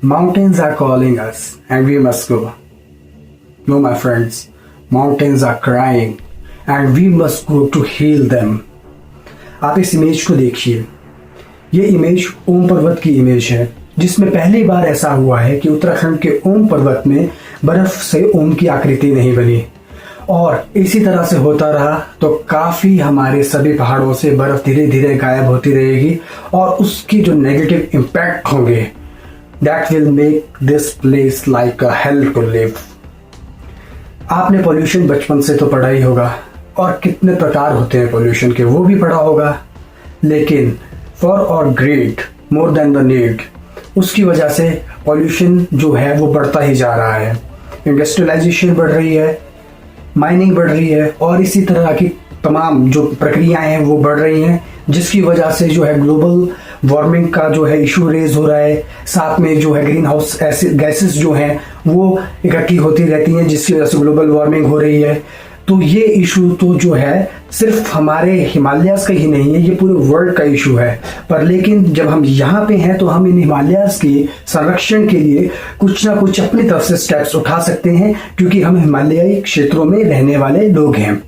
Mountains are calling us and we must go. No, my friends, mountains are crying and we must go to heal them. आप इस image को देखिए। ये image ओम पर्वत की image है, जिसमें पहली बार ऐसा हुआ है कि उत्तराखंड के ओम पर्वत में बर्फ से ओम की आकृति नहीं बनी, और इसी तरह से होता रहा तो काफी हमारे सभी पहाड़ों से बर्फ धीरे धीरे गायब होती रहेगी और उसकी जो नेगेटिव इम्पैक्ट होंगे that will make this place like a hell to live. आपने पोल्यूशन बचपन से तो पढ़ा ही होगा, और कितने प्रकार होते हैं पोल्यूशन के वो भी पढ़ा होगा, लेकिन फॉर और great more than the need, उसकी वजह से पोल्यूशन जो है वो बढ़ता ही जा रहा है। इंडस्ट्रियलाइजेशन बढ़ रही है, माइनिंग बढ़ रही है, और इसी तरह की तमाम जो प्रक्रियाएं हैं वो बढ़ रही हैं, जिसकी वजह से जो है ग्लोबल वार्मिंग का जो है इशू रेज हो रहा है। साथ में जो है ग्रीन हाउस गैसेस जो हैं वो इकट्ठी होती रहती हैं, जिसकी वजह से ग्लोबल वार्मिंग हो रही है। तो ये इशू तो जो है सिर्फ हमारे हिमालयाज का ही नहीं है, ये पूरे वर्ल्ड का इशू है। पर लेकिन जब हम यहाँ पे हैं तो हम इन हिमालयाज के संरक्षण के लिए कुछ ना कुछ अपनी तरफ से स्टेप्स उठा सकते हैं, क्योंकि हम हिमालयी क्षेत्रों में रहने वाले लोग हैं।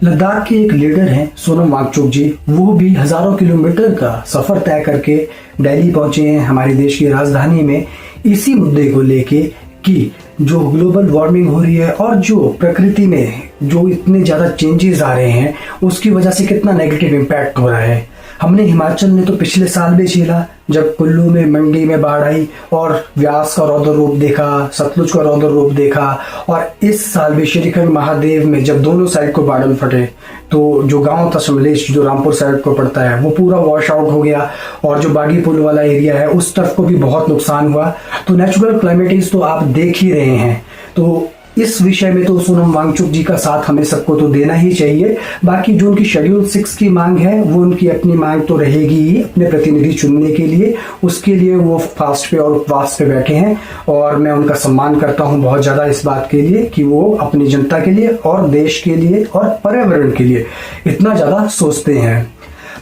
लद्दाख के एक लीडर हैं सोनम वांगचुक जी, वो भी हजारों किलोमीटर का सफर तय करके दिल्ली पहुंचे हैं, हमारे देश की राजधानी में, इसी मुद्दे को लेके कि जो ग्लोबल वार्मिंग हो रही है और जो प्रकृति में जो इतने ज़्यादा चेंजेस आ रहे हैं उसकी वजह से कितना नेगेटिव इम्पैक्ट हो रहा है। हमने हिमाचल ने तो पिछले साल भी झेला, जब कुल्लू में मंडी में बाढ़ आई और व्यास का रौद्र रूप देखा, सतलुज का रौद्र रूप देखा, और इस साल भी श्रीखंड महादेव में जब दोनों साइड को बादल फटे तो जो गांव था समलेश, जो रामपुर साइड को पड़ता है, वो पूरा वॉश आउट हो गया, और जो बागी पुल वाला एरिया है उस तरफ को भी बहुत नुकसान हुआ। तो नेचुरल क्लाइमेटीज तो आप देख ही रहे हैं। तो इस विषय में तो सोनम वांगचुक जी का साथ हमें सबको तो देना ही चाहिए। बाकी जो उनकी शेड्यूल 6 की मांग है वो उनकी अपनी मांग तो रहेगी ही अपने प्रतिनिधि चुनने के लिए, उसके लिए वो फास्ट पे और उपवास पे बैठे हैं, और मैं उनका सम्मान करता हूं बहुत ज्यादा इस बात के लिए कि वो अपनी जनता के लिए और देश के लिए और पर्यावरण के लिए इतना ज्यादा सोचते हैं।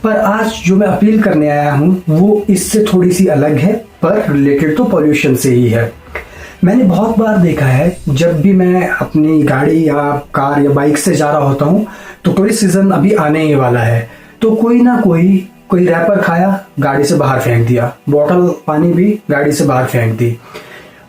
पर आज जो मैं अपील करने आया हूं वो इससे थोड़ी सी अलग है, पर रिलेटेड तो पॉल्यूशन से ही है। मैंने बहुत बार देखा है, जब भी मैं अपनी गाड़ी या कार या बाइक से जा रहा होता हूँ तो टूरिस्ट सीजन अभी आने ही वाला है, तो कोई ना कोई रैपर खाया गाड़ी से बाहर फेंक दिया, बॉटल पानी भी गाड़ी से बाहर फेंक दी,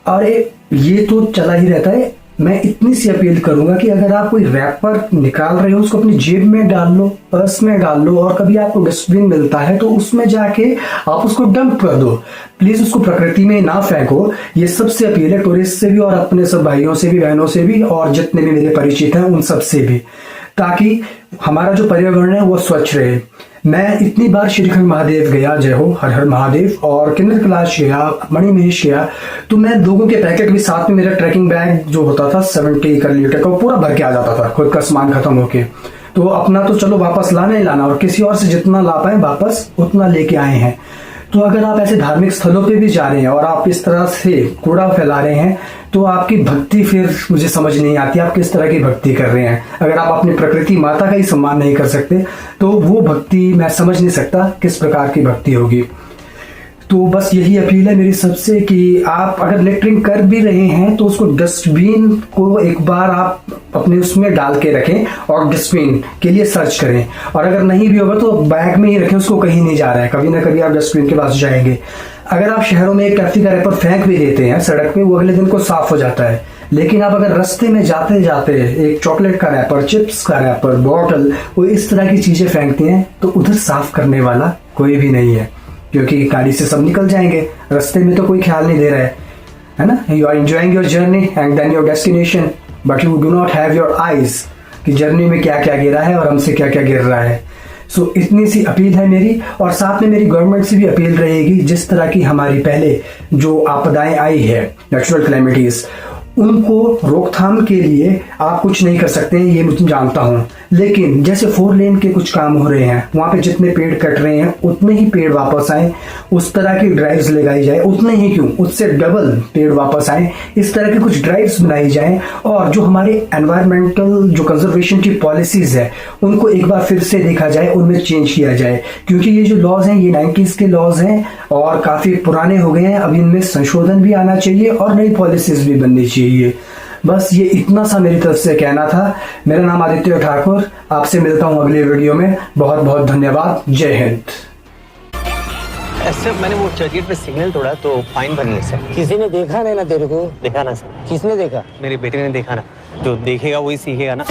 और ये तो चला ही रहता है। मैं इतनी सी अपील करूंगा कि अगर आप कोई रैपर निकाल रहे हो उसको अपनी जेब में डाल लो, पर्स में डाल लो, और कभी आपको डस्टबिन मिलता है तो उसमें जाके आप उसको डंप कर दो। प्लीज उसको प्रकृति में ना फेंको। ये सबसे अपील है, टूरिस्ट से भी और अपने सब भाइयों से भी, बहनों से भी, और जितने भी मेरे परिचित हैं उन सब से भी, ताकि हमारा जो पर्यावरण है वो स्वच्छ रहे। मैं इतनी बार श्रीखंड महादेव गया, जय हो हर हर महादेव, और किन्नर कैलाश गया, मणिमहेश गया, तो मैं लोगों के पैकेट भी साथ में, मेरा ट्रैकिंग बैग जो होता था 70 लीटर का पूरा भर के आ जाता था, खुद का सामान खत्म होके। तो अपना तो चलो वापस लाना ही लाना, और किसी और से जितना ला पाए वापस उतना लेके आए हैं। तो अगर आप ऐसे धार्मिक स्थलों पे भी जा रहे हैं और आप इस तरह से कूड़ा फैला रहे हैं तो आपकी भक्ति फिर मुझे समझ नहीं आती, आप किस तरह की भक्ति कर रहे हैं। अगर आप अपनी प्रकृति माता का ही सम्मान नहीं कर सकते तो वो भक्ति मैं समझ नहीं सकता किस प्रकार की भक्ति होगी। तो बस यही अपील है मेरी सबसे कि आप अगर लेटरिंग कर भी रहे हैं तो उसको डस्टबिन को एक बार आप अपने उसमें डाल के रखें और डस्टबिन के लिए सर्च करें, और अगर नहीं भी होगा तो बैग में ही रखें, उसको कहीं नहीं जा रहा है, कभी ना कभी आप डस्टबिन के पास जाएंगे। अगर आप शहरों में एक टैक्सी का रैपर फेंक भी देते हैं सड़क पे, वो अगले दिन को साफ हो जाता है, लेकिन आप अगर रास्ते में जाते जाते एक चॉकलेट का रैपर, चिप्स का रैपर, बॉटल, वो इस तरह की चीजें फेंकते हैं तो उधर साफ करने वाला कोई भी नहीं है, क्योंकि गाड़ी से सब निकल जाएंगे, रास्ते में तो कोई ख्याल नहीं दे रहा है ना। You are enjoying your journey and then your destination, but you do not have your eyes कि जर्नी में क्या क्या गिरा है और हमसे क्या क्या गिर रहा है। सो इतनी सी अपील है मेरी, और साथ में मेरी गवर्नमेंट से भी अपील रहेगी, जिस तरह की हमारी पहले जो आपदाएं आई है नेचुरल क्लैमिटीज, उनको रोकथाम के लिए आप कुछ नहीं कर सकते हैं, ये मुझे जानता हूँ। लेकिन जैसे 4 लेन के कुछ काम हो रहे हैं, वहाँ पे जितने पेड़ कट रहे हैं उतने ही पेड़ वापस आए, उस तरह की ड्राइव्स लगाई जाए, उतने ही क्यों, उससे डबल पेड़ वापस आए, इस तरह की कुछ ड्राइव्स बनाई जाए। और जो हमारे एनवायरमेंटल जो कंजर्वेशन की पॉलिसीज़ है उनको एक बार फिर से देखा जाए, उनमें चेंज किया जाए। क्योंकि ये जो लॉज हैं ये 90s के लॉज हैं और काफ़ी पुराने हो गए हैं। अब इनमें संशोधन भी आना चाहिए और नई पॉलिसीज़ भी बननी चाहिए। बस ये इतना सा मेरी तरफ से कहना था। मेरा नाम आदित्य ठाकुर, आपसे मिलता हूँ अगले वीडियो में। बहुत बहुत धन्यवाद। जय हिंद। सर मैंने वो चर्चगेट पे सिग्नल तोड़ा तो फाइन भरनी है सर। किसी ने देखा नहीं ना तेरे को? देखा ना सर, किसने देखा? मेरे बेटे ने देखा ना, जो देखेगा वही सीखेगा ना।